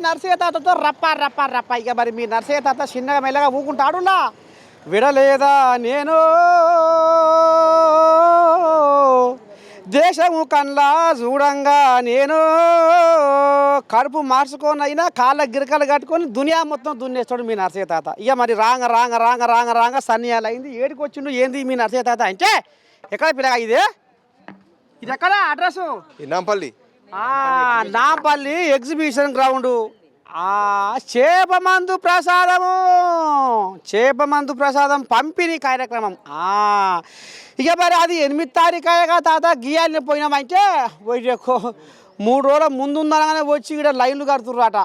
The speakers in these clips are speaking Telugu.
నర్సయ్య తాతతో రప్ప రప్ప రప్ప. ఇక మరి మీ నర్సయ్య తాత చిన్నగా మెల్లగా ఊకుంటాడులా. విడలేదా నేను దేశము కన్లా చూడంగా నేను కడుపు మార్చుకోనైనా కాళ్ళ గిరకలు కట్టుకొని దునియా మొత్తం దున్నేస్తాడు మీ నర్సయ్య తాత. ఇక మరి రాంగ రాంగ రాంగ రాంగ రాంగ సన్నియాలు అయింది. ఏడికి వచ్చిండు ఏంది మీ నర్సయ్య తాత అంటే ఎక్కడ పిల్లగా ఇది ఎక్కడ address? Nampally. Nampally exhibition ground. చేపమందు ప్రసాదము, చేపమందు ప్రసాదం పంపిణీ కార్యక్రమం. ఇక మరి అది 8 తారీఖుగా తాత గీయాలని పోయినామంటే 3 రోజుల ముందు ఉందనగానే వచ్చి ఇక్కడ లైన్లు కడుతుర్రట.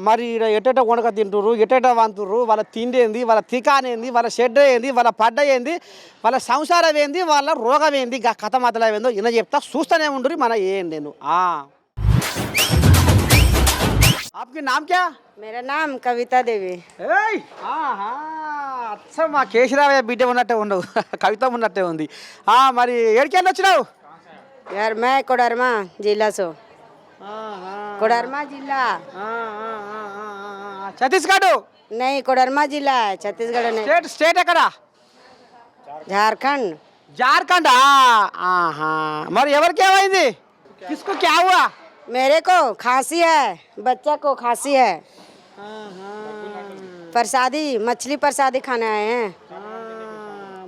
మరి ఇక్కడ ఎటెట వండక తింటుర్రు, ఎటెట వంతుర్రు, వాళ్ళ తిండి ఏంది, వాళ్ళ తికానేంది, వాళ్ళ షెడ్ ఏంది, వాళ్ళ పడ్డ ఏంది, వాళ్ళ సంసారం ఏంది, వాళ్ళ రోగం ఏంది, ఇక కథ మొదలైందో ఇలా చెప్తా చూస్తూనే ఉండుర్రి. మన ఏం నేను आपके नाम क्या? मेरा नाम कविता देवी. అచ్చా మా కేశరావయ్య బిడ్డ ఉన్నట్టే ఉండవు, కవిత ఉన్నట్టే ఉంది. మరి ఏడికెళ్ళి వచ్చినావు? यार मैं कोडरमा जिला से. कोडरमा जिला ఛత్తీస్గఢ్? नहीं, कोडरमा जिला है, छत्तीसगढ़ नहीं. స్టేట్ ఎక్కడ? झारखंड. జార్ఖండ్. మరి ఎవరికి ఏమైంది? కిస్కు క్యా హువా? मेरे को खांसी है, बच्चा को खांसी है. प्रसादी मछली प्रसादी खाने आए हैं.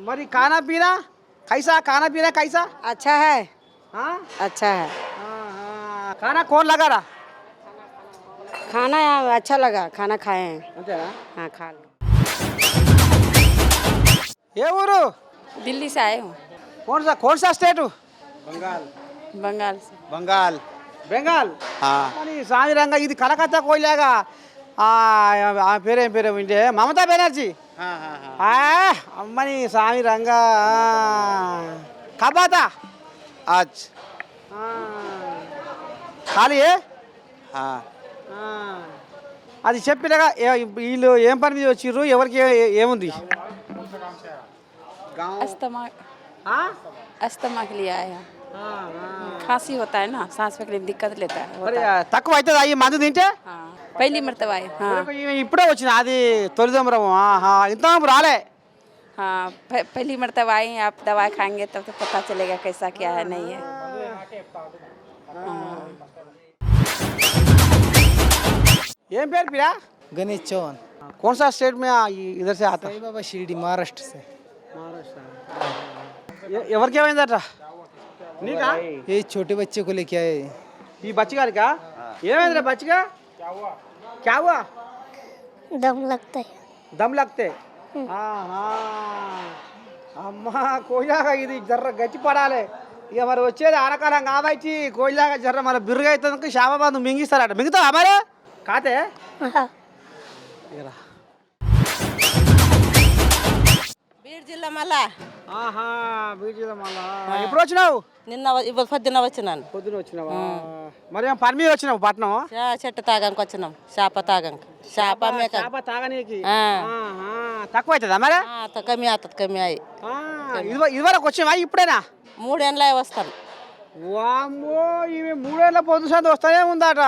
మరి खाना पीना कैसा? खाना पीना कैसा? अच्छा है. अच्छा है. खाना कौन लगा रहा? खाना यहाँ अच्छा लगा, खाना खाए हैं. అంతేనా? हाँ खा लो. ఏ ఊరు? दिल्ली से आए हूँ. कौन सा स्टेट? बंगाल से. बंगाल. బెంగాల్. మరి సామిరంగా ఇది కలకత్తా కోయిలాగా పేరేం పేరే ఉంటే మమతా బెనర్జీ. అమ్మని సామిరంగా కబాతా आज. ఖాళీ. అది చెప్పినగా వీళ్ళు ఏం పని మీద వచ్చిర్రు, ఎవరికి ఏముంది? अस्थमा के लिए आए हैं. खांसी होता है ना, सांस में के लिए दिक्कत लेता है. మరి తక్కువ అవుతుంది అయ్యి మందు తింటే? हाँ, पहली मरतबा आए. हाँ ఇప్పుడే వచ్చిన అది తొలిదమరం. ఇంత రాలే. हाँ पहली मरतबा आए. आप दवा खाएंगे तब तो पता चलेगा कैसा क्या है नहीं है. ఏం పేరు పిరా? गणेश चौहान. कौन सा स्टेट में इधर से आता? साई बाबा शिरडी महाराष्ट्र से. ఎవరికి ఏమైందట? నీకా? ये छोटे बच्चे को लेके आए. ఈ బచ్చిగారికా ఏమైందిరా? బచ్చిగా క్యా హువా? दम लगता है. దమ్ లగ్తే. అమ్మా కోయిలాగా ఇది జర్ర గట్టి పడాలి. ఇక మరి వచ్చేది ఆనకాలం కాబట్టి కోయిలాగా జర్ర మన బిర్రుగా అవుతుంది. శాబాబాద్ మింగిస్తారట. మిగతా మరి కాతే బీడ్ జిల్లా మళ్ళా. బీడ్ జిల్లా మళ్ళా. ఎప్పుడు వచ్చినావు? నిన్న పొద్దున్న వచ్చినాను. పొద్దున వచ్చినావా? మరి ఏం పని మీద వచ్చినావు పట్నం? చెట్టు తాగానికి వచ్చినాం, చేప తాగానికి. చేప మేక చేప తాగనీకి తక్కువ అవుతుందా మరి? కమ్మి అవుతుంది, కమ్మి అయ్యి. ఇదివరకు వచ్చావా? ఇప్పుడేనా? 3 ఏళ్ళ వస్తాను. వామ్మో, ఇవి 3 ఏళ్ళ పొద్దు సంది వస్తానే ఉందట.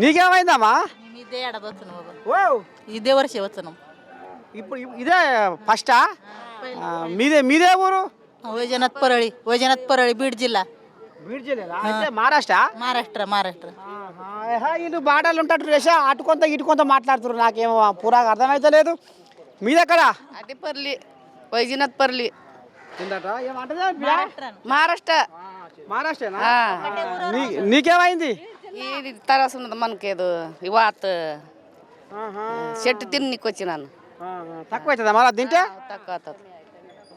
నీకేమైందమ్మా? ఇదే ఏడాది వచ్చినాం, ఓ ఇదే వర్షం వచ్చినాం. ఇప్పుడు ఇదే ఫస్టా? మీదే ఊరు? వైజనాథ్ పరళి బీడ్ జిల్లా. బీడ్ జిల్లా అంటే మహారాష్ట్ర? మహారాష్ట్ర. వీళ్ళు బాటలు ఉంటాడు రేషా, అటు కొంత ఇటు కొంత మాట్లాడుతున్నారు. నాకేమో పూరాగా అర్థమైతలేదు. మీదెక్కడ? అటిపర్లి, వైజనాథ్ పర్లి. మహారాష్ట్రేనా? నీకేమైంది? ఇది తరస్ ఉన్నది మనకేదో ఇవాత్ చెట్టు తిన్నికి వచ్చినాను. తక్కువ అవుతుందా మరి అది తింటే? తక్కువ అవుతుంది.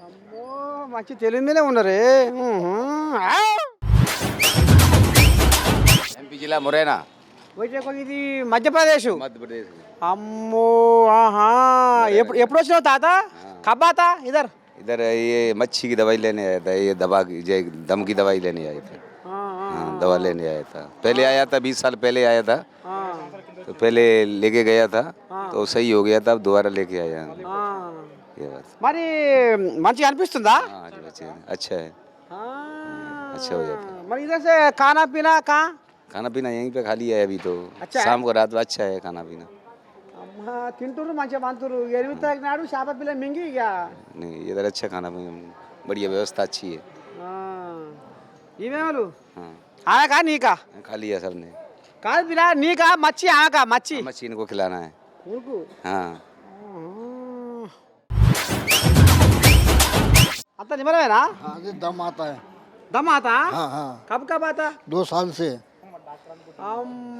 అమ్మో, మంచి తెలివి మీదే ఉన్నారే. एमपी जिला मुरैना. ఇది మధ్యప్రదేశ్. అమ్మో, ఎప్పుడు వచ్చినావు తాత? కబాతా ఇదర్? इधर ये मच्छी की दवाई लेने आया था, ये दम की दवाई लेने आया था. दवा लेने आया था. पहले आया था, 20 साल पहले आया था. तो पहले लेके गया था तो सही हो गया था, अब दोबारा लेके आया. ये बात. మరి మంచిగా అనిపిస్తుందా? अच्छा है, अच्छा हो जाता. మరి इधर से खाना पीना कहाँ? खाना पीना यहीं पे खा लिया है अभी तो। अच्छा है? शाम को रात में अच्छा है खाना पीना। అమ్మా తింటున్నారు మంచిగా మంతురు 8 తారీఖు నాడు చేప పిల్ల మింగి ఇక नहीं इधर अच्छा खाना पीना बढ़िया व्यवस्था अच्छी है। ఇవేమలు हाँ ఆమెకా నీకా खा लिया सबने। కాదు పిల్ల నీకా మచ్చి ఆమెకా మచ్చి मच्छी इनको खिलाना है। ఊరుకు हाँ అంత నిమరమేనా हाँ ये दम आता है। దమ్ ఆతా हाँ हाँ కబ్ ఆతా 2 साल से।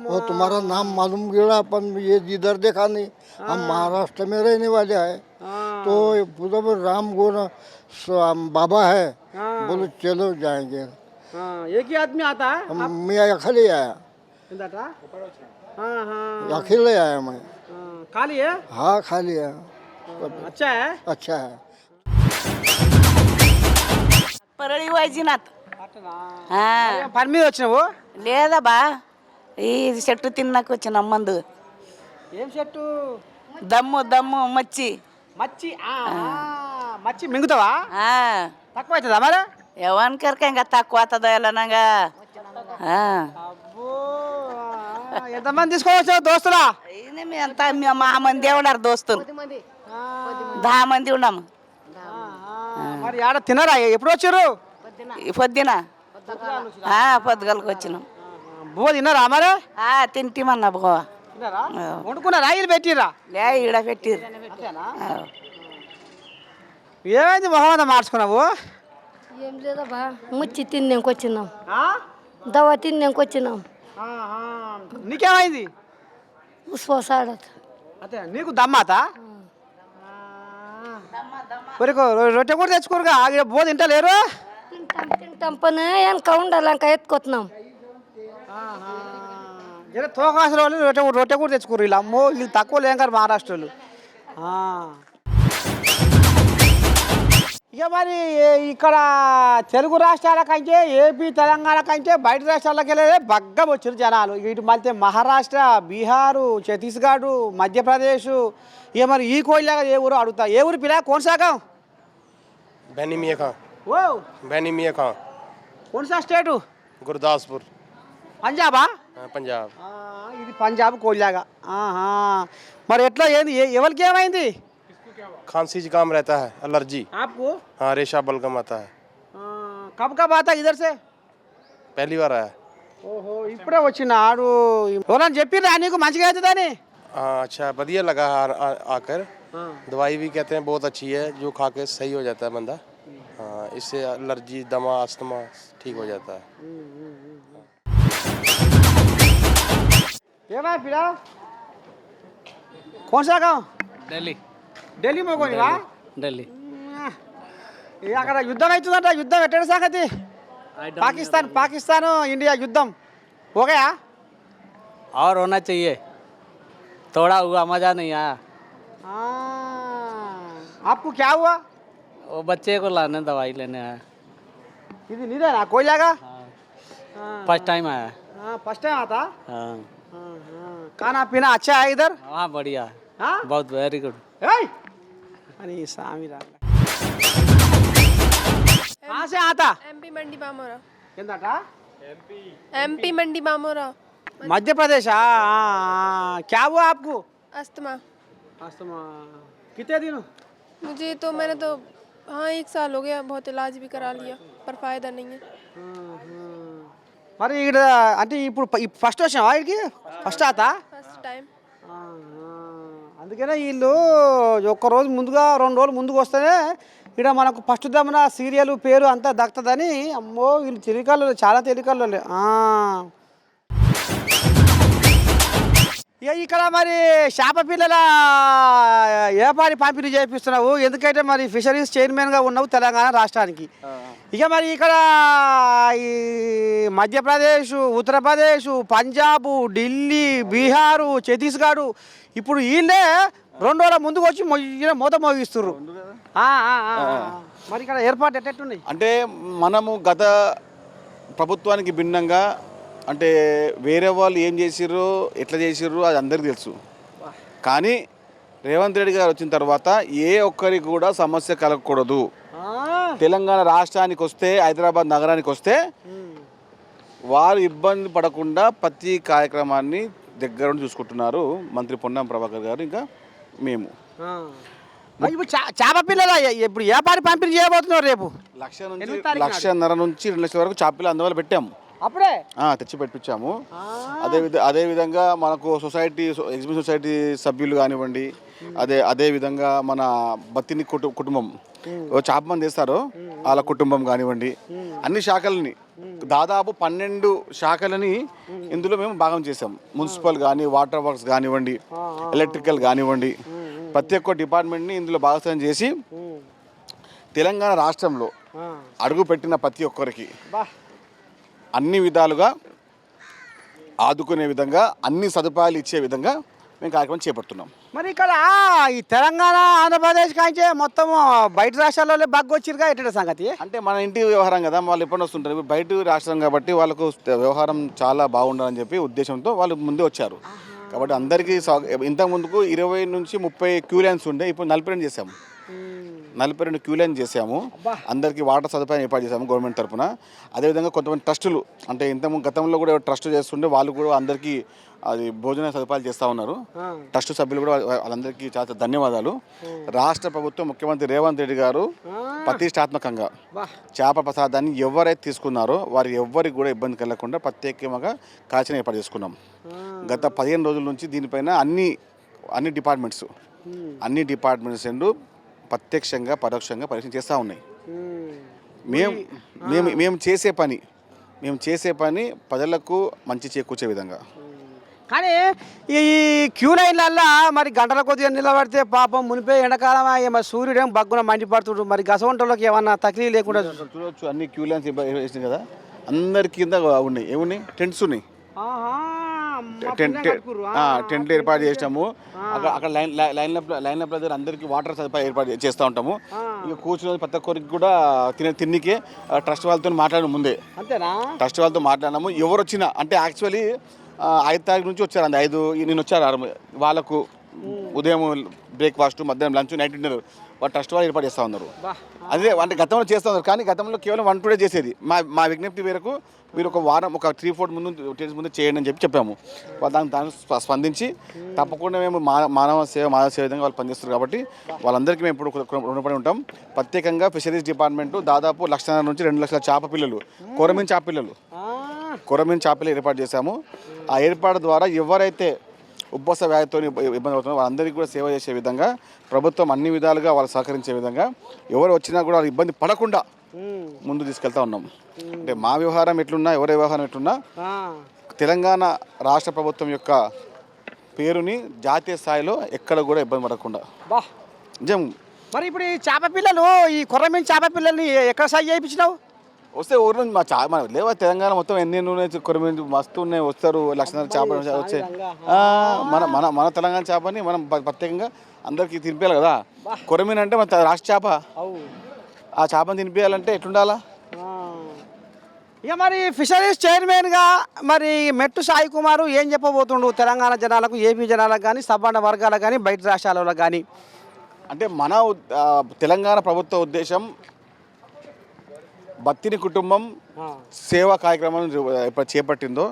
वो तुम्हारा नाम मालूम गिरा अपन ये जिधर देखा नहीं, हम महाराष्ट्र में रहने वाले हैं। तो पूरा राम गोर बाबा है, बोलो चलो जाएंगे। एक ही आदमी आता है मैं अकेले आया, इंदटा हाँ हाँ अकेले आया मैं। खाली है हाँ खाली है, अच्छा है अच्छा है। परळी వైజినాథ్ పని మీద వచ్చినావు లేదా బా ఈ చెట్టు తిన్నాక వచ్చిన మందు ఏం చెట్టు దమ్ము దమ్ము మచ్చి మచ్చి మచ్చి మింగుతావా ఆ, తక్కువ అవుతుందా మరి ఎవరికరక ఇంకా తక్కువ అవుతుందో ఎలానగా అబ్బో ఎంతమంది తీసుకోవచ్చు దోస్తులా ఎంత మా మంది ఉన్నారు దోస్తులు 10 మంది ఉన్నాము మరి ఆడ తినరా ఎప్పుడు వచ్చారు ఈ పొద్దున పొద్దుగలకు వచ్చినాం బువ్వ తిన్నారా మరి తింటిమన్నా బోవ తిన్నారా వండుకున్నారా ఇల్లు పెట్టిరా లే ఈడ పెట్టిరు ఏమైంది మొహమ్మద్ మార్చుకున్నావు ఏం లేదబ్బా ముచ్చి తిన్నాక వచ్చినాం దవ తిన్నాక వచ్చినాం నీకేమైంది ఉస్వాసాడత అదే నీకు దమ్మాత కొరకు రొట్టె కూడా తెచ్చుకోరుగా బో తింటలేరు తింటాం పని వెనక ఉండాలి ఇంకా ఎత్తుకొస్తున్నాం జర తోకాసుల వాళ్ళు రొట్టె కూడా తెచ్చుకోరు వీళ్ళు అమ్మో వీళ్ళు తక్కువ లేం గారు మహారాష్ట్రలు ఇక మరి ఇక్కడ తెలుగు రాష్ట్రాల కంటే ఏపీ తెలంగాణ కంటే బయట రాష్ట్రాలకు వెళ్ళే బగ్గం వచ్చారు జనాలు ఇటు మళ్ళీ మహారాష్ట్ర బీహారు ఛత్తీస్గఢ్ మధ్యప్రదేశ్ ఇక మరి ఈ కోయిలాగా ఏ ఊరు అడుగుతా ఏ ఊరు పిల్ల కోనసాగం बैनी मियाँ खां ఓ बैनी मियाँ खां కోనసా స్టేటు गुरदासपुर పంజాబా पंजाब। ఇది పంజాబ్ కోయిలాగా మరి ఎట్లా ఏంది ఎవరికి ఏమైంది खांसी जुकाम रहता है, एलर्जी। आपको हाँ रेशा बलगम आता है। कब आता इधर से पहली बार आया। ఓహో ఇప్పుడే వచ్చిన ఆడు ఎవరన్నా చెప్పిరా నీకు మంచిగా అవుతుందని हाँ अच्छा बढ़िया लगा आकर। दवाई भी कहते हैं बहुत अच्छी है, जो खा के सही हो जाता है बंदा। हाँ इससे एलर्जी दमा अस्थमा ठीक हो जाता है। ये भाई पिला कौन सा गाँव दिल्ली ఢిల్లీ పోకోనివా दिल्ली అక్కడ యుద్ధం అవుతుందంట యుద్ధం ఎట్టడి సంగతి పాకిస్తాన్ ఇండియా యుద్ధం ఓకేయా और होना चाहिए, थोड़ा हुआ मज़ा नहीं आया। आपको क्या हुआ वो बच्चे को लाने दवाई लेने आया, ఇది నీదేనా కోయిలాగా फर्स्ट टाइम आया। फर्स्ट टाइम आता हाँ खाना पीना अच्छा है इधर हाँ बढ़िया, हाँ बहुत वेरी गुड। अरे सामी राम कहाँ से आता एमपी मंडी बामोरा। ఏందట एमपी मंडी बामोरा। मध्य प्रदेश क्या हुआ आपको अस्थमा। अस्थमा कितने दिन मुझे तो मैंने तो हाँ 1 साल हो गया, बहुत इलाज भी करा लिया पर फायदा नहीं है। మరి ఇక్కడ అంటే ఇప్పుడు ఫస్ట్ వచ్చినావా ఇక్కడికి ఫస్ట్ ఆతా फर्स्ट टाइम। అందుకనే వీళ్ళు ఒక్కరోజు ముందుగా 2 రోజులు ముందుకు వస్తేనే ఇక్కడ మనకు ఫస్ట్ దమ్మున సీరియల్ పేరు అంతా దక్కుతుందని అమ్మో వీళ్ళు తెలికల్లో చాలా తెలికల్లో ఇక ఇక్కడ మరి చేప పిల్లల ఏపాటి పంపిణీ చేపిస్తున్నావు ఎందుకంటే మరి ఫిషరీస్ చైర్మన్గా ఉన్నావు తెలంగాణ రాష్ట్రానికి ఇక మరి ఇక్కడ ఈ మధ్యప్రదేశ్ ఉత్తరప్రదేశ్ పంజాబ్ ఢిల్లీ బీహారు ఛత్తీస్గఢ్ ఇప్పుడు వీళ్ళే 2 రోజుల ముందుకు వచ్చి మూత మోగిస్తుర్రు మరి ఇక్కడ ఏర్పాటు ఎట్టెట్టున్నాయి అంటే మనము గత ప్రభుత్వానికి భిన్నంగా అంటే వేరే వాళ్ళు ఏం చేసిర్రు ఎట్లా చేసిర్రు అది అందరికీ తెలుసు. కానీ రేవంత్ రెడ్డి గారు వచ్చిన తర్వాత ఏ ఒక్కరికి కూడా సమస్య కలగకూడదు. తెలంగాణ రాష్ట్రానికి వస్తే హైదరాబాద్ నగరానికి వస్తే వారు ఇబ్బంది పడకుండా ప్రతి కార్యక్రమాన్ని దగ్గర నుండి చూసుకుంటున్నారు మంత్రి పొన్నం ప్రభాకర్ గారు, ఇంకా మేము. మరి ఇప్పుడు చేప పిల్లల ఇప్పుడు ఏ పారి పంపిణీ చేయబోతున్నారు రేపు? 1,00,000 నుంచి 2 లక్షల వరకు చేపలు అందువల్ల పెట్టాము, అప్పుడే తెచ్చి పెట్టించాము. అదేవిధంగా మనకు ఎగ్జిబిషన్ సొసైటీ సభ్యులు కానివ్వండి, అదేవిధంగా మన బత్తిని కుటుంబం చేప మంది చేస్తారో వాళ్ళ కుటుంబం కానివ్వండి, అన్ని శాఖలని దాదాపు 12 శాఖలని ఇందులో మేము భాగం చేసాం. మున్సిపల్ కానీ, వాటర్ వర్క్స్ కానివ్వండి, ఎలక్ట్రికల్ కానివ్వండి, ప్రతి ఒక్క డిపార్ట్మెంట్ని ఇందులో భాగస్వామ్యం చేసి తెలంగాణ రాష్ట్రంలో అడుగుపెట్టిన ప్రతి ఒక్కరికి అన్ని విధాలుగా ఆదుకునే విధంగా, అన్ని సదుపాయాలు ఇచ్చే విధంగా మేము కార్యక్రమం చేపడుతున్నాం. మరి ఇక్కడ ఈ తెలంగాణ ఆంధ్రప్రదేశ్ కాంచే మొత్తం బయట రాష్ట్రాల్లో బగ్గు వచ్చిరుగా ఎట్ట సంగతి? అంటే మన ఇంటి వ్యవహారం కదా, వాళ్ళు ఎప్పుడు వస్తుంటారు, ఇప్పుడు బయట రాష్ట్రం కాబట్టి వాళ్ళకు వ్యవహారం చాలా బాగుండాలని చెప్పి ఉద్దేశంతో వాళ్ళు ముందే వచ్చారు. కాబట్టి అందరికీ ఇంతకు ముందుకు 20 నుంచి 30 క్యూ లైన్స్ ఉండే, ఇప్పుడు 42 చేసాము. 42 క్యూ లైన్ చేసాము. అందరికీ వాటర్ సదుపాయం ఏర్పాటు చేసాము గవర్నమెంట్ తరఫున. అదేవిధంగా కొంతమంది ట్రస్టులు, అంటే గతంలో కూడా ట్రస్ట్ చేస్తుండే వాళ్ళు కూడా అందరికీ అది భోజన సదుపాయాలు చేస్తూ ఉన్నారు. ట్రస్ట్ సభ్యులు కూడా వాళ్ళందరికీ చాలా ధన్యవాదాలు. రాష్ట్ర ప్రభుత్వం ముఖ్యమంత్రి రేవంత్ రెడ్డి గారు ప్రతిష్టాత్మకంగా చేప ప్రసాదాన్ని ఎవరైతే తీసుకున్నారో వారు ఎవ్వరికి కూడా ఇబ్బంది కలగకుండా ప్రత్యేకంగా కాల్చిన ఏర్పాటు చేసుకున్నాం. గత 15 రోజుల నుంచి దీనిపైన అన్ని డిపార్ట్మెంట్స్ ప్రత్యక్షంగా పరోక్షంగా పరీక్షణ చేస్తూ ఉన్నాయి. మేము చేసే పని ప్రజలకు మంచి చేకూర్చే విధంగా. కానీ ఈ క్యూ లైన్లల్లో మరి గంటల కొద్దిగా నిలబడితే పాపం మునిపే ఎండాకాలం మరి సూర్యుడు ఏం బగ్గున మండిపడుతుండ్రు, మరి గసవంటలోకి ఏమన్నా తక్లీఫ్ లేకుండా చూడవచ్చు. అన్ని క్యూ లైన్స్ వేసినాయి కదా, అందరి కింద ఉన్నాయి. ఏమున్నాయి? టెంట్స్ ఉన్నాయి. టెంట్లు ఏర్పాటు చేసినాము. అక్కడ లైన్ల దగ్గర అందరికీ వాటర్ సదుపాయం ఏర్పాటు చేస్తూ ఉంటాము. ఇక కూర్చుని ప్రతి ఒక్కరికి కూడా తిన్నికే ట్రస్ట్ వాళ్ళతో మాట్లాడడం ముందే. అంతేనా? ట్రస్ట్ వాళ్ళతో మాట్లాడినాము. ఎవరు వచ్చినా అంటే యాక్చువల్లీ 5 తారీఖు నుంచి వచ్చారు, 5 నేను వచ్చారు. వాళ్ళకు ఉదయం బ్రేక్ఫాస్ట్, మధ్యాహ్నం లంచ్, నైట్ డిన్నర్ వాళ్ళు ట్రస్ట్ వాళ్ళు ఏర్పాటు చేస్తూ ఉన్నారు. అదే అంటే గతంలో చేస్తూ ఉన్నారు, కానీ గతంలో కేవలం 1-2 days చేసేది. మా విజ్ఞప్తి మేరకు మీరు ఒక వారం, ఒక 3-4 days ముందు చేయండి అని చెప్పాము. వాళ్ళు దాన్ని స్పందించి తప్పకుండా మేము మానవ సేవ విధంగా వాళ్ళు పనిచేస్తారు. కాబట్టి వాళ్ళందరికీ మేము ఇప్పుడు రుణపడి ఉంటాం. ప్రత్యేకంగా ఫిషరీస్ డిపార్ట్మెంటు దాదాపు 1,00,000 నుంచి 2 లక్షల చేప పిల్లలు, కొరమీన్ చేప పిల్లలు ఏర్పాటు చేశాము. ఆ ఏర్పాటు ద్వారా ఎవరైతే ఉబ్బస వ్యాధితో ఇబ్బంది అవుతున్నారో వాళ్ళందరికీ కూడా సేవ చేసే విధంగా ప్రభుత్వం అన్ని విధాలుగా వాళ్ళు సహకరించే విధంగా ఎవరు వచ్చినా కూడా వాళ్ళు ఇబ్బంది పడకుండా ముందు తీసుకెళ్తా ఉన్నాం. అంటే మా వ్యవహారం ఎట్లున్నా, ఎవరి వ్యవహారం ఎట్లున్నా తెలంగాణ రాష్ట్ర ప్రభుత్వం యొక్క పేరుని జాతీయ స్థాయిలో ఎక్కడ కూడా ఇబ్బంది పడకుండా నిజం. మరి ఇప్పుడు ఈ చేప పిల్లలు, ఈ కొర్రమీన్ చేప పిల్లల్ని ఎక్కడ సై చేయించినావు? వస్తే ఊరు నుంచి మన లేవా తెలంగాణ మొత్తం ఎన్ని కొరమీన్ మస్తు ఉన్నాయి, వస్తారు. 1,00,000 చేపలు వచ్చే మన తెలంగాణ చేపని మనం ప్రత్యేకంగా అందరికీ తినిపించాలి కదా. కొరమీన్ అంటే మన రాష్ట్ర చేప, ఆ చేపని తినిపించాలంటే ఎట్లుండాలా? ఇక మరి ఫిషరీస్ చైర్మన్గా మరి మెట్టు సాయి కుమారు ఏం చెప్పబోతుండు తెలంగాణ జనాలకు, ఏపీ జనాలకు కానీ, సబ్బండ వర్గాలకు కానీ, బయట రాష్ట్రాలలో కానీ? అంటే మన తెలంగాణ ప్రభుత్వ ఉద్దేశం బత్తిని కుటుంబం సేవా కార్యక్రమం ఎప్పుడు చేపట్టిందో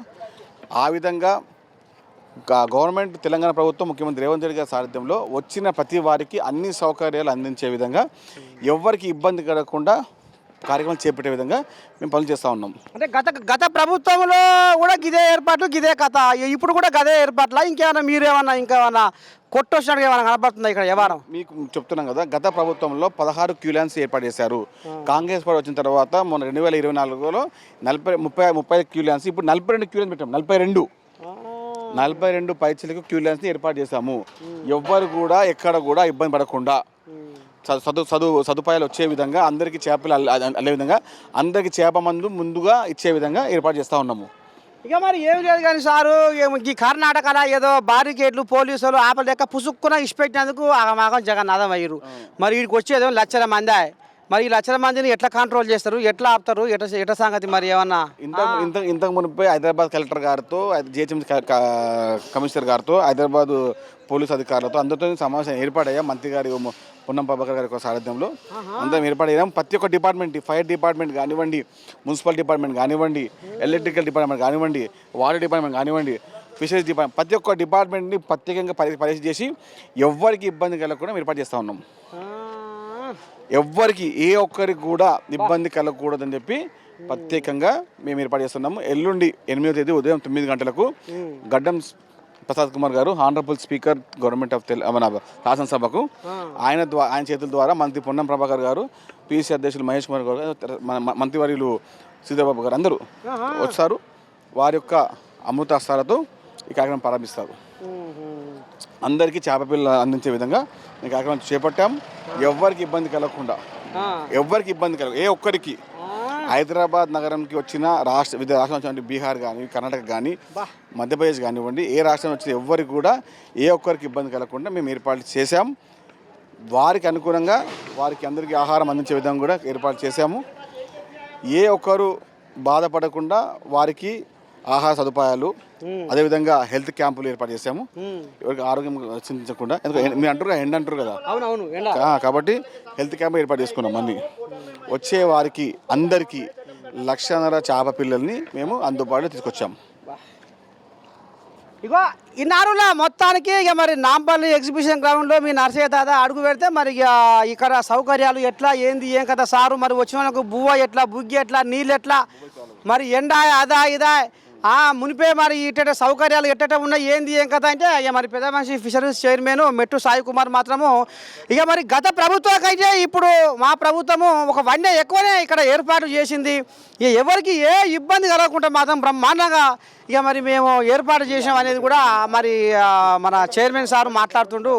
ఆ విధంగా గవర్నమెంట్, తెలంగాణ ప్రభుత్వం, ముఖ్యమంత్రి రేవంత్ రెడ్డి గారి సారథ్యంలో వచ్చిన ప్రతి వారికి అన్ని సౌకర్యాలు అందించే విధంగా, ఎవరికి ఇబ్బంది కలగకుండా కార్యక్రమం చేపట్టే విధంగా మేము పనులు చేస్తూ ఉన్నాం. అంటే గత ప్రభుత్వంలో కూడా గిదే ఏర్పాట్లు, గిదే కథ, ఇప్పుడు కూడా గదే ఏర్పాట్ల? ఇంకేమన్నా మీరేమన్నా ఇంకేమన్నా కొట్టొచ్చినట్టుగా ఏమైనా కనపడుతుందా ఇక్కడ వ్యవహారం? మీకు చెప్తున్నాం కదా, గత ప్రభుత్వంలో 16 క్యూ లైన్స్ ఏర్పాటు చేశారు. కాంగ్రెస్ పార్టీ వచ్చిన తర్వాత మొన్న 2024లో 30 క్యూ లైన్స్, ఇప్పుడు 42 క్యూ లైన్స్ పెట్టాము. 42 పైచలకు క్యూ లైన్స్ని ఏర్పాటు చేశాము. ఎవ్వరు కూడా ఎక్కడ కూడా ఇబ్బంది పడకుండా సదుపాయాలు వచ్చే విధంగా, అందరికీ చేపలు అల్లే విధంగా, అందరికీ చేప మందు ముందుగా ఇచ్చే విధంగా ఏర్పాటు చేస్తూ ఉన్నాము. ఇక మరి ఏమి లేదు కానీ సారు, ఈ కర్ణాటకలో ఏదో బారికేట్లు పోలీసులు ఆపలేక పుసుక్కున ఇష్టపెట్టినందుకు ఆగమాగం జగన్నాథం అయ్యారు. మరి వీడికి వచ్చేదో 1,00,000 మంది. మరి ఈ లక్షల మందిని ఎట్లా కంట్రోల్ చేస్తారు, ఎట్లా ఆపుతారు, ఎట్లా సంగతి మరి ఏమన్నా? ఇంతకు మునిపై హైదరాబాద్ కలెక్టర్ గారితో, జిహెచ్ఎంసీ కమిషనర్ గారితో, హైదరాబాద్ పోలీస్ అధికారులతో అందరితో సమావేశం ఏర్పాటయ్యా. మంత్రి గారి పొన్నం ప్రభాకర్ గారి సారథ్యంలో అందరం ఏర్పాటయ్యాం. ప్రతి ఒక్క డిపార్ట్మెంట్, ఫైర్ డిపార్ట్మెంట్ కానివ్వండి, మున్సిపల్ డిపార్ట్మెంట్ కానివ్వండి, ఎలక్ట్రికల్ డిపార్ట్మెంట్ కానివ్వండి, వాటర్ డిపార్ట్మెంట్ కానివ్వండి, ఫిషరీస్ డిపార్ట్మెంట్, ప్రతి ఒక్క డిపార్ట్మెంట్ని ప్రత్యేకంగా పరీక్ష చేసి ఎవ్వరికి ఇబ్బంది కలగకుండా ఏర్పాటు చేస్తూ ఉన్నాం. ఎవ్వరికి ఏ ఒక్కరికి కూడా ఇబ్బంది కలగకూడదని చెప్పి ప్రత్యేకంగా మేము ఏర్పాటు చేస్తున్నాము. ఎల్లుండి 8వ తేదీ ఉదయం 9 గంటలకు గడ్డం ప్రసాద్ కుమార్ గారు, హానరబుల్ స్పీకర్ గవర్నమెంట్ ఆఫ్ మన శాసనసభకు ఆయన చేతుల ద్వారా మంత్రి పొన్నం ప్రభాకర్ గారు, పిసి అధ్యక్షులు మహేష్ కుమార్ గారు, మంత్రివర్యులు శ్రీధర్బాబు గారు అందరూ వస్తారు. వారి యొక్క అమృత హస్తాలతో ఈ కార్యక్రమం ప్రారంభిస్తారు. అందరికీ చేపపిల్ల అందించే విధంగా ఈ కార్యక్రమం చేపట్టాం. ఎవ్వరికి ఇబ్బంది కలగకుండా, ఎవ్వరికి ఇబ్బంది కలగ, ఏ ఒక్కరికి హైదరాబాద్ నగరంకి వచ్చిన వివిధ రాష్ట్రం వచ్చిన బీహార్ కానీ, కర్ణాటక కానీ, మధ్యప్రదేశ్ కానివ్వండి, ఏ రాష్ట్రం వచ్చిన ఎవ్వరికి కూడా ఏ ఒక్కరికి ఇబ్బంది కలగకుండా మేము ఏర్పాటు చేశాం. వారికి అనుగుణంగా వారికి అందరికీ ఆహారం అందించే విధంగా కూడా ఏర్పాటు చేశాము. ఏ ఒక్కరు బాధపడకుండా వారికి ఆహార సదుపాయాలు, అదేవిధంగా హెల్త్ క్యాంపులు ఏర్పాటు చేశాము. ఎవరికి ఆరోగ్యం చింతించకుండా, ఎందుకంటే మీరు అంటారు ఎండ అంటారు కదా, కాబట్టి హెల్త్ క్యాంపులు ఏర్పాటు చేసుకున్నాం. అన్ని వచ్చే వారికి అందరికీ 1.5 లక్షల చేప పిల్లల్ని మేము అందుబాటులో తీసుకొచ్చాము. ఇగో ఇన్నారులా మొత్తానికి ఇక మరి నాంపల్లి ఎగ్జిబిషన్ గ్రౌండ్లో మీ నర్సయ్య తాత అడుగు పెడితే మరి ఇక ఇక్కడ సౌకర్యాలు ఎట్లా, ఏంది ఏం కదా సారు, మరి వచ్చిన వాళ్ళకు బువ్వ ఎట్లా, బుగ్గి ఎట్లా, నీళ్ళు ఎట్లా, మరి ఎండ అదా ఇదా మునిపే మరి ఇట్ట సౌకర్యాలు ఎట్ట ఉన్నాయి, ఏంది ఏం కదా అంటే ఇక మరి పెద్ద మనిషి ఫిషరీస్ చైర్మన్ మెట్టు సాయి కుమార్ మాత్రము ఇక మరి గత ప్రభుత్వానికైతే ఇప్పుడు మా ప్రభుత్వము ఒక వన్య ఎక్కువనే ఇక్కడ ఏర్పాటు చేసింది. ఇక ఎవరికి ఏ ఇబ్బంది కలగకుండా మాత్రం బ్రహ్మాండంగా ఇక మరి మేము ఏర్పాటు చేసాం అనేది కూడా మరి మన చైర్మన్ సారు మాట్లాడుతుండు.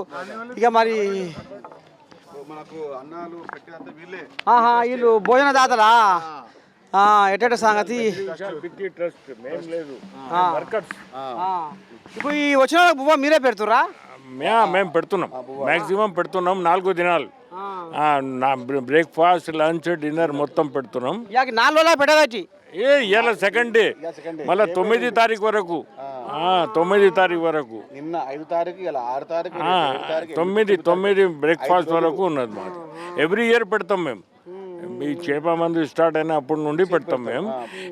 ఇక మరి వీళ్ళు భోజనదాతలా ఎట్ట సంగతి? ఇప్పుడు ఈ వచ్చిన బువ్వ మీరే పెడుతురా? మేము పెడుతున్నాం, మ్యాక్సిమం పెడుతున్నాం. 4 దినాలు బ్రేక్ఫాస్ట్, లంచ్, డిన్నర్ మొత్తం పెడుతున్నాం. 4 రోజులు పెట్టదట్టి ఇవాళ సెకండ్ డే, మళ్ళీ 9 తారీఖు వరకు, 9 తారీఖు వరకు, నిన్న 5 తారీఖు, ఇలా 6 తారీఖు, 9 బ్రేక్ఫాస్ట్ వరకు ఉన్నది మాకు. ఎవ్రీ ఇయర్ పెడతాం మేము. ఈ చేప మందు స్టార్ట్ అయిన అప్పటి నుండి పెడతాం మేము.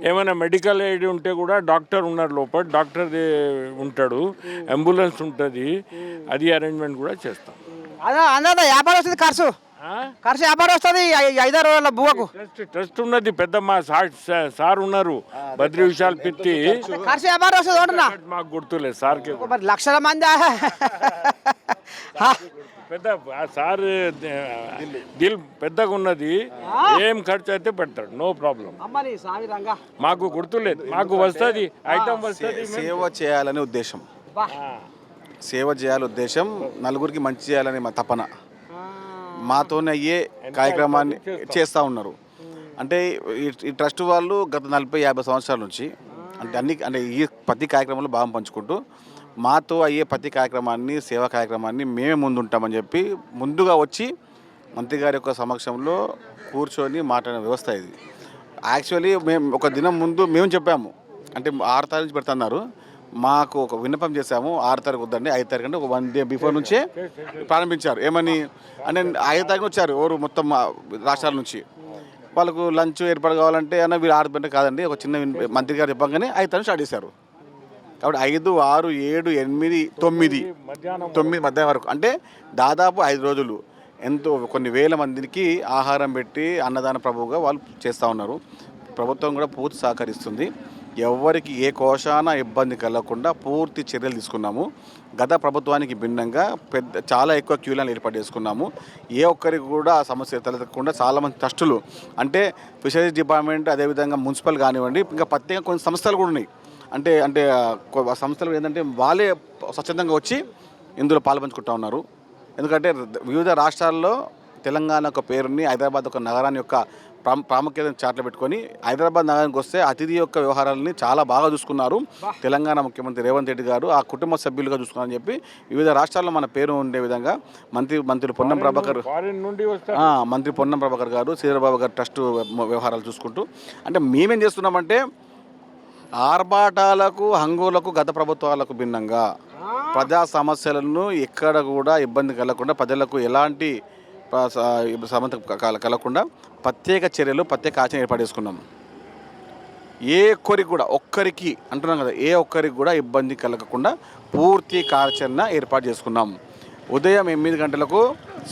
ఏమైనా మెడికల్ ఎయిడ్ ఉంటే కూడా డాక్టర్ ఉన్నారు లోపల, డాక్టర్ ఉంటాడు, అంబులెన్స్ ఉంటుంది, అది అరేంజ్మెంట్ కూడా చేస్తాం. అన్న వ్యాపారం వస్తుంది, ఖర్చు వ్యాపారం వస్తుంది 5 రోజుల బువ్వకు. ట్రస్ట్ ఉన్నది పెద్ద, మా సార్ ఉన్నారు బద్రి విశాల్ పిత్తి, ఖర్చు వ్యాపారం వస్తుంది. మాకు గుర్తులేదు సార్కి. మరి లక్షల మంది పెద్ద సార్ దిల్ పెద్దగా ఉన్నది, ఏం ఖర్చు అయితే పెడతాడు, నో ప్రాబ్లం. మాకు గుర్తులేదు, మాకు వస్తుంది, ఐటమ్ వస్తుంది. సేవ చేయాలనే ఉద్దేశం, సేవ చేయాలనే ఉద్దేశం, నలుగురికి మంచి చేయాలనే మా తపన, మాతోనే అయ్యే కార్యక్రమాన్ని చేస్తూ ఉన్నారు. అంటే ఈ ట్రస్ట్ వాళ్ళు గత 40-50 సంవత్సరాల నుంచి అంటే ఈ ప్రతి కార్యక్రమంలో భాగం పంచుకుంటూ మాతో అయ్యే ప్రతి కార్యక్రమాన్ని, సేవా కార్యక్రమాన్ని మేమే ముందుంటామని చెప్పి ముందుగా వచ్చి మంత్రి గారి యొక్క సమక్షంలో కూర్చొని మాట్లాడిన వ్యవస్థ ఇది. యాక్చువల్లీ మేము ఒక దినం ముందు మేము చెప్పాము, అంటే 6 తారీఖు నుంచి పెడుతున్నారు, మాకు ఒక విన్నపం చేశాము. 6 తారీఖు వద్దండి, 5 తారీఖు అంటే ఒక 1 డే బిఫోర్ నుంచే ప్రారంభించారు. ఏమని అంటే 5 తారీఖు వచ్చారు ఎవరు మొత్తం రాష్ట్రాల నుంచి, వాళ్ళకు లంచ్ ఏర్పాటు కావాలంటే అన్న వీళ్ళు 6 గంటలు కాదండి, ఒక చిన్న మంత్రి గారు చెప్పగానే 5 తారీఖు స్టార్ట్ చేశారు. కాబట్టి 5, 6, 7, 8, 9 మధ్యాహ్నం వరకు, అంటే దాదాపు 5 రోజులు ఎంతో కొన్ని వేల మందికి ఆహారం పెట్టి అన్నదాన ప్రభువుగా వాళ్ళు చేస్తూ ఉన్నారు. ప్రభుత్వం కూడా పూర్తి సహకరిస్తుంది. ఎవరికి ఏ కోశాన ఇబ్బంది కలగకుండా పూర్తి చర్యలు తీసుకున్నాము. గత ప్రభుత్వానికి భిన్నంగా చాలా ఎక్కువ క్యూలను ఏర్పాటు చేసుకున్నాము. ఏ ఒక్కరికి కూడా సమస్య తలెత్తకుండా చాలామంది ట్రస్టులు, అంటే ఫిషరీస్ డిపార్ట్మెంట్, అదేవిధంగా మున్సిపల్ కానివ్వండి, ఇంకా ప్రత్యేకంగా కొన్ని సంస్థలు కూడా ఉన్నాయి. అంటే సంస్థలు ఏంటంటే వాళ్ళే స్వచ్ఛందంగా వచ్చి ఇందులో పాల్పంచుకుంటూ ఉన్నారు. ఎందుకంటే వివిధ రాష్ట్రాల్లో తెలంగాణ ఒక పేరుని, హైదరాబాద్ ఒక నగరాన్ని యొక్క ప్రాముఖ్యతను చాట్లో పెట్టుకొని హైదరాబాద్ నగరానికి వస్తే అతిథి యొక్క వ్యవహారాలని చాలా బాగా చూసుకున్నారు తెలంగాణ ముఖ్యమంత్రి రేవంత్ రెడ్డి గారు. ఆ కుటుంబ సభ్యులుగా చూసుకున్నారని చెప్పి వివిధ రాష్ట్రాల్లో మన పేరు ఉండే విధంగా మంత్రి పొన్నం ప్రభాకర్ మంత్రి పొన్నం ప్రభాకర్ గారు, శ్రీధరబాబు గారు ట్రస్ట్ వ్యవహారాలు చూసుకుంటూ, అంటే మేమేం చేస్తున్నామంటే ఆర్భాటాలకు హంగులకు గత ప్రభుత్వాలకు భిన్నంగా ప్రజా సమస్యలను ఎక్కడ కూడా ఇబ్బంది కలగకుండా, ప్రజలకు ఎలాంటి సమస్య కలగకుండా ప్రత్యేక చర్యలు, ప్రత్యేక ఆచరణ ఏర్పాటు చేసుకున్నాం. ఏ ఒక్కరికి కూడా, ఒక్కరికి అంటున్నాం కదా, ఏ ఒక్కరికి కూడా ఇబ్బంది కలగకుండా పూర్తి కార్యాచరణ ఏర్పాటు చేసుకున్నాం. ఉదయం 8 గంటలకు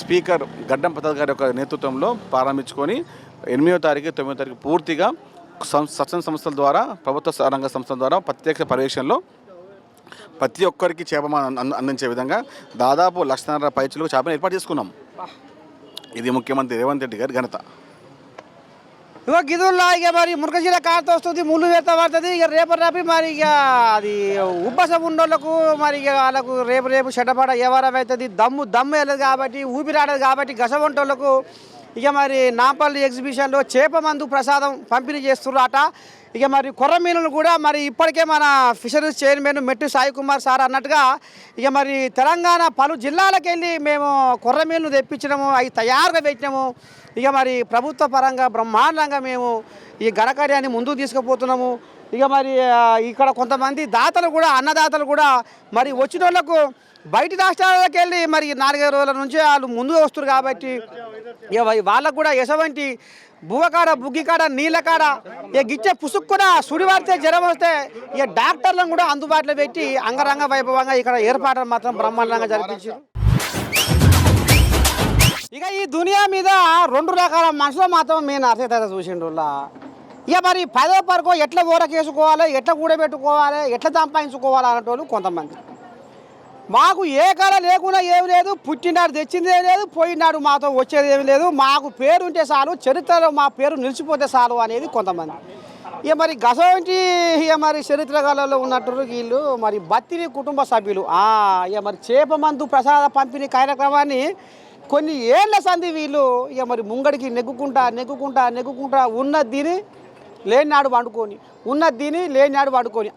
స్పీకర్ గడ్డం ప్రసాద్ గారి యొక్క నేతృత్వంలో ప్రారంభించుకొని 8వ తారీఖు 9వ తారీఖు పూర్తిగా స్వచ్ఛంద సంస్థల ద్వారా, ప్రభుత్వ రంగ సంస్థల ద్వారా ప్రత్యక్ష పర్యవేక్షణలో ప్రతి ఒక్కరికి చేప అందించే విధంగా దాదాపు 1,50,000 పైచులకు చేపను ఏర్పాటు చేసుకున్నాం. ఇది ముఖ్యమంత్రి రేవంత్ రెడ్డి గారి ఘనత. ఇక గిదుల్లా ఇక మరి మునకశీల కారుతో వస్తుంది, ముళ్ళు వేత పడుతుంది. ఇక రేపటి మరి ఇక అది ఉబ్బసం ఉన్నోళ్ళకు మరి ఇక వాళ్ళకు రేపు చెడ్డపాట వ్యవహారం అవుతుంది. దమ్ము వెళ్ళదు కాబట్టి, ఊపిరాడదు కాబట్టి గసవంటోళ్ళకు ఇక మరి నాంపల్లి ఎగ్జిబిషన్లో చేప మందు ప్రసాదం పంపిణీ చేస్తున్నారట. ఇక మరి కొర్ర మీనులు కూడా మరి ఇప్పటికే మన ఫిషరీస్ చైర్మన్ మెట్టు సాయి కుమార్ సార్ అన్నట్టుగా ఇక మరి తెలంగాణ పలు జిల్లాలకు వెళ్ళి మేము కొర్ర మీనులు తెప్పించినాము, అవి తయారుగా పెట్టినాము. ఇక మరి ప్రభుత్వ పరంగా బ్రహ్మాండంగా మేము ఈ ఘనకార్యాన్ని ముందుకు తీసుకుపోతున్నాము. ఇక మరి ఇక్కడ కొంతమంది దాతలు కూడా, అన్నదాతలు కూడా మరి వచ్చిన వాళ్ళకు బయట రాష్ట్రాలకు వెళ్ళి మరి 4-5 రోజుల నుంచి వాళ్ళు ముందుగా వస్తారు కాబట్టి ఇక వాళ్ళకు కూడా ఎటువంటి బువ్వకాడ, బుగ్గికాడ, నీళ్ళకాడ ఇక గిచ్చే పుసుక్కున సుడివారితే జ్వరం వస్తే ఇక డాక్టర్లను కూడా అందుబాటులో పెట్టి అంగరంగ వైభవంగా ఇక్కడ ఏర్పాట్లు మాత్రం బ్రహ్మాండంగా జరిపించారు. ఇక ఈ దునియా మీద 2 రకాల మనుషులు మాత్రం నేను అర్థత చూసిండు. ఇక మరి 10వ పరకో ఎట్లా ఊరకేసుకోవాలి, ఎట్లా కూడబెట్టుకోవాలి, ఎట్లా సంపాదించుకోవాలి అన్నటోళ్ళు కొంతమంది. మాకు ఏ కళ లేకుండా ఏమి లేదు, పుట్టినాడు తెచ్చిందే లేదు, పోయినాడు మాతో వచ్చేది ఏమి లేదు, మాకు పేరు ఉంటే చాలు, చరిత్రలో మా పేరు నిలిచిపోతే చాలు అనేది కొంతమంది. ఇక మరి గసవంటి ఇక మరి చరిత్రకాలలో ఉన్నట్టు వీళ్ళు మరి బత్తిని కుటుంబ సభ్యులు ఇక మరి చేప మందు ప్రసాద పంపిణీ కార్యక్రమాన్ని కొన్ని ఏళ్ల సంధి వీళ్ళు ఇక మరి ముంగడికి నెగ్గుకుంటా ఉన్నది తిని లేనినాడు వండుకొని, ఉన్నది తిని లేనినాడు వండుకొని.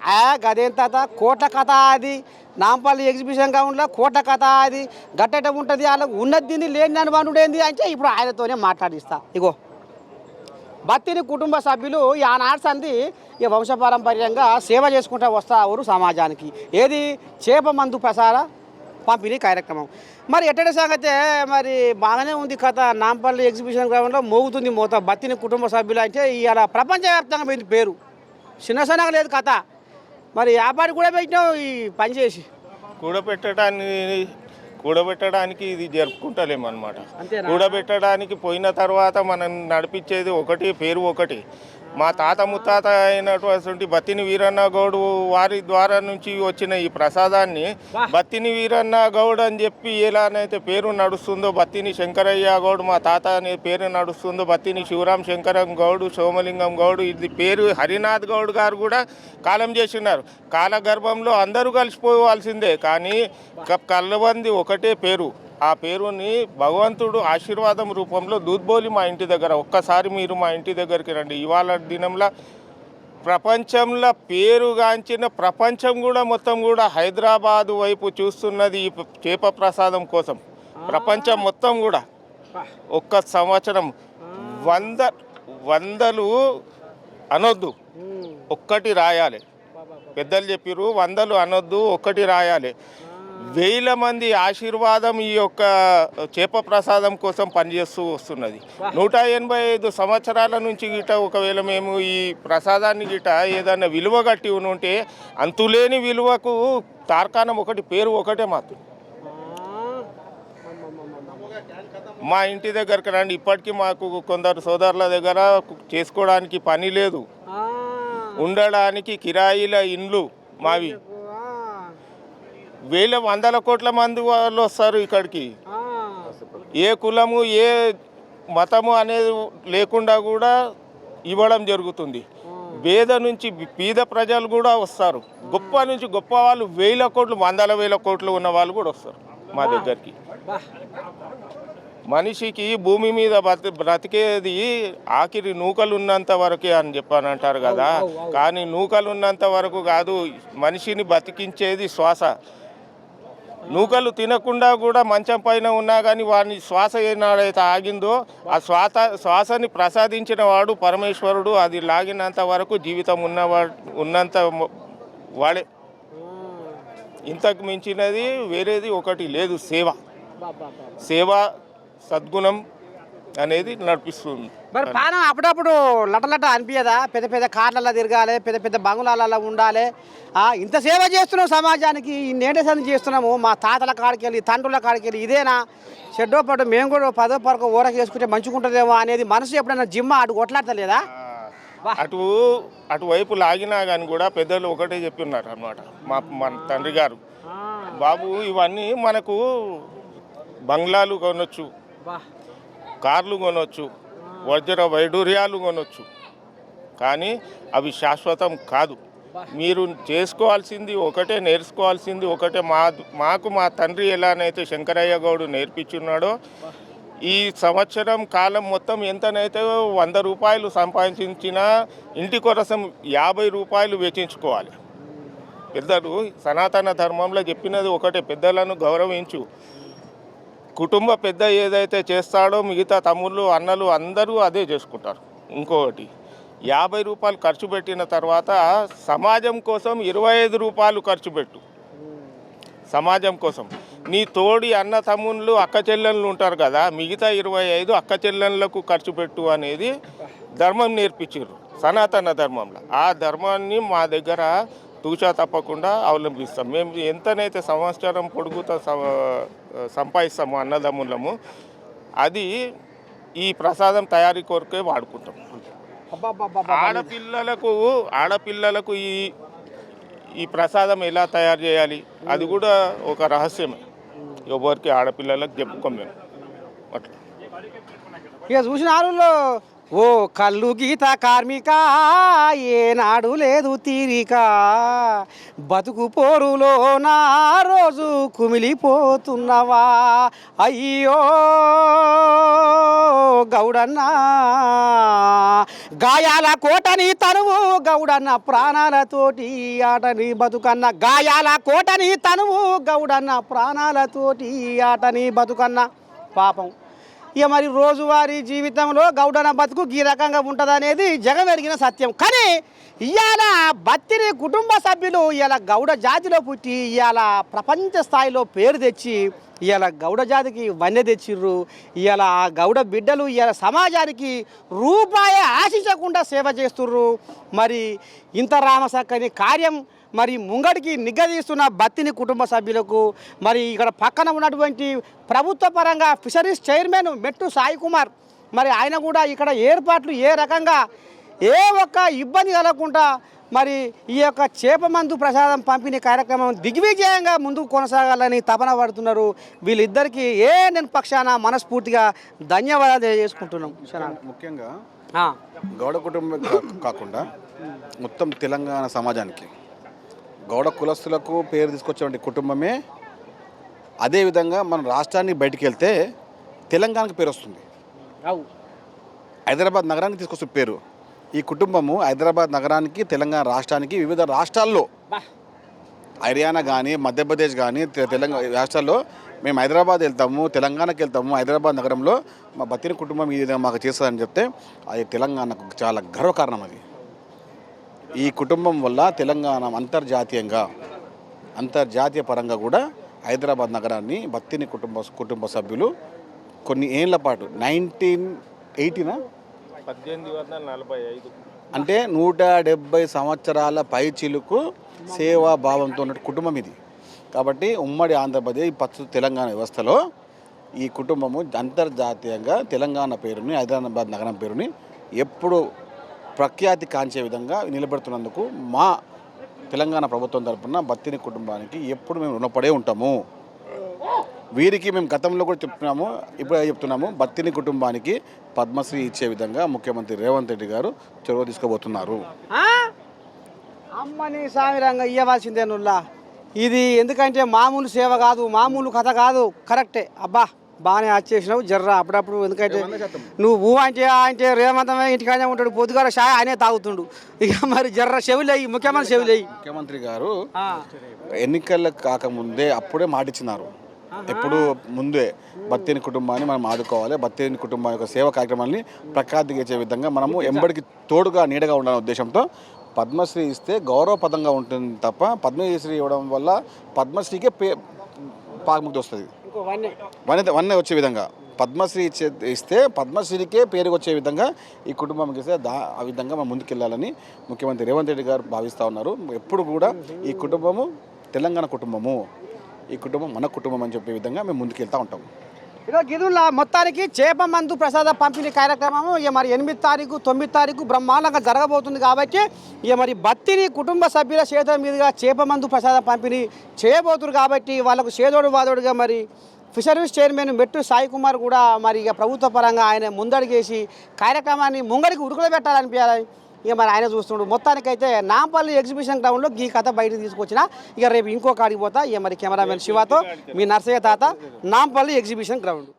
గదేం తాత కోట్ల కథ అది, నాంపల్లి ఎగ్జిబిషన్ గ్రౌండ్లో కోట్ల కథ అది, గట్టట ఉంటుంది. వాళ్ళకు ఉన్నది తిని లేనినాడు వండుడేంది అంటే ఇప్పుడు ఆయనతోనే మాట్లాడిస్తా. ఇగో బత్తిని కుటుంబ సభ్యులు ఆనాడు సంధి ఇక వంశపారంపర్యంగా సేవ చేసుకుంటూ వస్తారు సమాజానికి. ఏది చేప మందు ప్రసాద పంపిణీ కార్యక్రమం. మరి ఎట్టడి సంగతే మరి బాగానే ఉంది కథ. నాంపల్లి ఎగ్జిబిషన్ గ్రౌండ్లో మోగుతుంది మోత. బత్తిని కుటుంబ సభ్యులు అంటే ఇవాళ ప్రపంచవ్యాప్తంగా పోయింది పేరు, చిన్నసనగా లేదు కథ. మరి వ్యాపారి కూడా పెట్టినావు ఈ పని చేసి కూడబెట్టడానికి ఇది జరుపుకుంటలేమన్నమాట. కూడబెట్టడానికి పోయిన తర్వాత మనం నడిపించేది ఒకటి, పేరు ఒకటి. మా తాత ముత్తాత అయినటువంటి బత్తిని వీరన్న గౌడ్ వారి ద్వారా నుంచి వచ్చిన ఈ ప్రసాదాన్ని బత్తిని వీరన్న గౌడ్ అని చెప్పి ఎలానైతే పేరు నడుస్తుందో, బత్తిని శంకరయ్య గౌడ్ మా తాత అనే పేరు నడుస్తుందో, బత్తిని శివరాం శంకరం గౌడ్, సోమలింగం గౌడ్, ఇది పేరు హరినాథ్ గౌడ్ గారు కూడా కాలం చేస్తున్నారు. కాలగర్భంలో అందరూ కలిసిపోవాల్సిందే, కానీ కళ్ళబంది ఒకటే పేరు. ఆ పేరుని భగవంతుడు ఆశీర్వాదం రూపంలో దూద్బోలి మా ఇంటి దగ్గర, ఒక్కసారి మీరు మా ఇంటి దగ్గరికి రండి. ఇవాళ దినంలో ప్రపంచంలో పేరుగాంచిన ప్రపంచం కూడా మొత్తం కూడా హైదరాబాదు వైపు చూస్తున్నది ఈ చేప ప్రసాదం కోసం. ప్రపంచం మొత్తం కూడా ఒక్క సంవత్సరం వందలు అనొద్దు, ఒక్కటి రాయాలి. పెద్దలు చెప్పిరు 100 అనొద్దు, ఒక్కటి రాయాలి. 1000 మంది ఆశీర్వాదం ఈ యొక్క చేప ప్రసాదం కోసం పనిచేస్తూ వస్తున్నది. 185 సంవత్సరాల నుంచి గిట ఒకవేళ మేము ఈ ప్రసాదాన్ని గిట ఏదైనా విలువ కట్టి ఉంటే అంతులేని విలువకు తార్కాణం ఒకటి, పేరు ఒకటే మాత్రం. మా ఇంటి దగ్గరకు రండి. ఇప్పటికీ మాకు కొందరు సోదరుల దగ్గర చేసుకోవడానికి పని లేదు, ఉండడానికి కిరాయిల ఇండ్లు మావి. 100 కోట్ల మంది వాళ్ళు వస్తారు ఇక్కడికి. ఏ కులము ఏ మతము అనేది లేకుండా కూడా ఇవ్వడం జరుగుతుంది. పేద నుంచి పేద ప్రజలు కూడా వస్తారు, గొప్ప నుంచి గొప్ప వాళ్ళు 1000 కోట్లు 100,000 కోట్లు ఉన్న వాళ్ళు కూడా వస్తారు మా దగ్గరికి. మనిషికి భూమి మీద బ్రతికేది ఆఖరి నూకలు ఉన్నంత వరకే అని చెప్పని అంటారు కదా, కానీ నూకలు ఉన్నంత వరకు కాదు, మనిషిని బతికించేది శ్వాస. నూకలు తినకుండా కూడా మంచం పైన ఉన్నా కానీ వాడిని శ్వాస ఏనాడైతే ఆగిందో ఆ శ్వాసని ప్రసాదించిన వాడు పరమేశ్వరుడు. అది లాగినంత వరకు జీవితం ఉన్నంత వాడే. ఇంతకు మించినది వేరేది ఒకటి లేదు. సేవ సద్గుణం అనేది నడిపిస్తుంది. మరి పానం అప్పుడప్పుడు లటలట అనిపించదా? పెద్ద పెద్ద కార్లలో తిరగాలి, పెద్ద పెద్ద బంగుళాలలో ఉండాలి. ఇంత సేవ చేస్తున్నాం సమాజానికి, ఇన్నేంటే సంది చేస్తున్నాము. మా తాతల కాడికి వెళ్ళి, తండ్రుల కాడికి వెళ్ళి ఇదేనా చెడ్డో పట్టు మేము కూడా 10వ పరకు ఊరకు వేసుకుంటే మంచిగుంటుందేమో అనేది మనసు ఎప్పుడైనా జిమ్మ అటు కొట్లాడతలేదా? అటువైపు లాగినా కానీ కూడా పెద్దలు ఒకటే చెప్తున్నారు అన్నమాట. మన తండ్రి గారు, బాబు ఇవన్నీ మనకు బంగ్లాలు కొనొచ్చు, కార్లు కొనొచ్చు, వజ్ర వైడూర్యాలు కొనొచ్చు, కానీ అవి శాశ్వతం కాదు. మీరు చేసుకోవాల్సింది ఒకటే, నేర్చుకోవాల్సింది ఒకటే. మాకు మా తండ్రి ఎలానైతే శంకరయ్య గౌడు నేర్పించున్నాడో, ఈ సంవత్సరం కాలం మొత్తం ఎంతనైతే 100 రూపాయలు సంపాదించినా ఇంటి కోసం 50 రూపాయలు వెచ్చించుకోవాలి. పెద్దలు సనాతన ధర్మంలో చెప్పినది ఒకటే, పెద్దలను గౌరవించు. కుటుంబ పెద్ద ఏదైతే చేస్తాడో మిగతా తమ్ముళ్ళు అన్నలు అందరూ అదే చేసుకుంటారు. ఇంకొకటి 50 రూపాయలు ఖర్చు పెట్టిన తర్వాత సమాజం కోసం 25 రూపాయలు ఖర్చు పెట్టు. సమాజం కోసం నీ తోడి అన్న తమ్ముళ్ళు అక్క చెల్లెళ్ళు ఉంటారు కదా, మిగతా 25 అక్క చెల్లెళ్ళకు ఖర్చు పెట్టు అనేది ధర్మం నేర్పించారు సనాతన ధర్మంలో. ఆ ధర్మాన్ని మా దగ్గర తూచా తప్పకుండా అవలంబిస్తాం. మేము ఎంతనైతే సంవత్సరం పొడుగుతా సంపాదిస్తాము అన్నదమ్ములము, అది ఈ ప్రసాదం తయారీ కొరకే వాడుకుంటాం. ఆడపిల్లలకు ఈ ప్రసాదం ఎలా తయారు చేయాలి అది కూడా ఒక రహస్యమే. ఎవరికి ఆడపిల్లలకు చెప్పుకోం మేము అట్లా. ఇక చూసిన ఆరుల్లో ఓ కళ్ళు గీత కార్మిక ఏనాడు లేదు తీరిక, బతుకు పోరులో నా రోజు కుమిలిపోతున్నవా అయ్యో గౌడన్నా, గాయాల కోటని తనువు గౌడన్న ప్రాణాలతోటి ఆటని బతుకన్న, గాయాల కోటని తనువు గౌడన్న ప్రాణాలతోటి ఆటని బతుకన్న. పాపం ఇక మరి రోజువారీ జీవితంలో గౌడన బతుకు ఈ రకంగా ఉంటుంది అనేది జగం ఎరిగిన సత్యం. కానీ ఇవాళ బత్తిని కుటుంబ సభ్యులు ఇవాళ గౌడ జాతిలో పుట్టి ఇవాళ ప్రపంచ స్థాయిలో పేరు తెచ్చి ఇవాళ గౌడ జాతికి వన్నె తెచ్చిర్రు. ఇవాళ ఆ గౌడ బిడ్డలు ఇవాళ సమాజానికి రూపాయి ఆశించకుండా సేవ చేస్తుర్రు. మరి ఇంత రామసక్కని కార్యం మరి ముంగడికి నిగ్గదీస్తున్న బత్తిని కుటుంబ సభ్యులకు, మరి ఇక్కడ పక్కన ఉన్నటువంటి ప్రభుత్వ పరంగా ఫిషరీస్ చైర్మన్ మెట్టు సాయి కుమార్, మరి ఆయన కూడా ఇక్కడ ఏర్పాట్లు ఏ రకంగా ఏ ఒక్క ఇబ్బంది కలగకుండా మరి ఈ యొక్క చేప మందు ప్రసాదం పంపిణీ కార్యక్రమం దిగ్విజయంగా ముందుకు కొనసాగాలని తపన పడుతున్నారు. వీళ్ళిద్దరికీ నేను పక్షాన మనస్ఫూర్తిగా ధన్యవాదాలు తెలియజేసుకుంటున్నాం. ముఖ్యంగా గౌడ కుటుంబం కాకుండా మొత్తం తెలంగాణ సమాజానికి గౌడ కులస్తులకు పేరు తీసుకొచ్చేటువంటి కుటుంబమే. అదేవిధంగా మన రాష్ట్రాన్ని బయటికి వెళ్తే తెలంగాణకు పేరు వస్తుంది. హైదరాబాద్ నగరానికి తీసుకొచ్చే పేరు ఈ కుటుంబము. హైదరాబాద్ నగరానికి, తెలంగాణ రాష్ట్రానికి, వివిధ రాష్ట్రాల్లో హర్యానా కానీ మధ్యప్రదేశ్ కానీ తెలంగాణ రాష్ట్రాల్లో మేము హైదరాబాద్ వెళ్తాము, తెలంగాణకి వెళ్తాము. హైదరాబాద్ నగరంలో మా బత్తిని కుటుంబం ఈ విధంగా మాకు చేస్తుందని చెప్తే అది తెలంగాణకు చాలా గర్వకారణం. అది ఈ కుటుంబం వల్ల తెలంగాణ అంతర్జాతీయ పరంగా కూడా హైదరాబాద్ నగరాన్ని బత్తిని కుటుంబ సభ్యులు కొన్ని ఏళ్ల పాటు 1845 అంటే 170 సంవత్సరాల పైచిలుకు సేవా భావంతో ఉన్న కుటుంబం ఇది. కాబట్టి ఉమ్మడి ఆంధ్రప్రదేశ్ ప్రస్తుత తెలంగాణ వ్యవస్థలో ఈ కుటుంబము అంతర్జాతీయంగా తెలంగాణ పేరుని, హైదరాబాద్ నగరం పేరుని ఎప్పుడు ప్రఖ్యాతి కాంచే విధంగా నిలబెడుతున్నందుకు మా తెలంగాణ ప్రభుత్వం తరఫున బత్తిని కుటుంబానికి ఎప్పుడు మేము రుణపడే ఉంటాము. వీరికి మేము గతంలో కూడా చెప్తున్నాము, ఇప్పుడు చెప్తున్నాము, బత్తిని కుటుంబానికి పద్మశ్రీ ఇచ్చే విధంగా ముఖ్యమంత్రి రేవంత్ రెడ్డి గారు చొరవ తీసుకోబోతున్నారు. అమ్మని సామి రంగ ఇవ్వాల్సిందేనుల్లా ఇది ఎందుకంటే మామూలు సేవ కాదు, మామూలు కథ కాదు. కరెక్టే. అబ్బా బాగానే వచ్చేసినావు జర్ర అప్పుడప్పుడు. ఎందుకంటే నువ్వు అంటే రేవంతమే ఇంటికానే ఉంటాడు, పొద్దుగాల షాయ్ ఆయనే తాగుతుండు. ఇక మరి జర్ర చెవులేయి, ముఖ్యమంత్రి చెవులేయి. ముఖ్యమంత్రి గారు ఎన్నికలు కాకముందే అప్పుడే మాటిచ్చినారు. ఎప్పుడు ముందే బత్తేని కుటుంబాన్ని మనం ఆదుకోవాలి, బత్తేని కుటుంబం యొక్క సేవా కార్యక్రమాన్ని ప్రఖ్యాతించే విధంగా మనము ఎంబడికి తోడుగా నీడగా ఉండాలనే ఉద్దేశంతో పద్మశ్రీ ఇస్తే గౌరవపదంగా ఉంటుంది తప్ప పద్మశ్రీ ఇవ్వడం వల్ల పద్మశ్రీకే పాకముక్తి వస్తుంది. వన్నే వచ్చే విధంగా పద్మశ్రీ ఇస్తే పద్మశ్రీకే పేరు వచ్చే విధంగా ఈ కుటుంబంకి ఇస్తే ఆ విధంగా మనం ముందుకెళ్ళాలని ముఖ్యమంత్రి రేవంత్ రెడ్డి గారు భావిస్తూ ఉన్నారు. ఎప్పుడు కూడా ఈ కుటుంబము తెలంగాణ కుటుంబము, ఈ కుటుంబం మన కుటుంబం అని చెప్పే విధంగా మేము ముందుకెళ్తూ ఉంటాం. ఇక గిదుల్లా మొత్తానికి చేప మందు ప్రసాద పంపిణీ కార్యక్రమం ఇక మరి 8 తారీఖు 9 తారీఖు బ్రహ్మాండంగా జరగబోతుంది. కాబట్టి ఇక మరి బత్తిని కుటుంబ సభ్యుల చేతుల మీదుగా చేప మందు ప్రసాద పంపిణీ చేయబోతున్నారు. కాబట్టి వాళ్ళకు చేదోడు వాదోడుగా మరి ఫిషరీస్ చైర్మన్ మెట్టు సాయి కుమార్ కూడా మరి ఇక ప్రభుత్వ పరంగా ఆయన ముందడిగేసి కార్యక్రమాన్ని ముంగడికి ఉడుకులో పెట్టాలనిపించాలి. ఇక మరి ఆయన చూస్తుండు. మొత్తానికైతే నాంపల్లి ఎగ్జిబిషన్ గ్రౌండ్లో ఈ కథ బయటకు తీసుకొచ్చిన. ఇక రేపు ఇంకో కాడికి పోతా. ఇక మరి కెమెరామెన్ శివతో మీ నర్సయ్య తాత, నాంపల్లి ఎగ్జిబిషన్ గ్రౌండ్.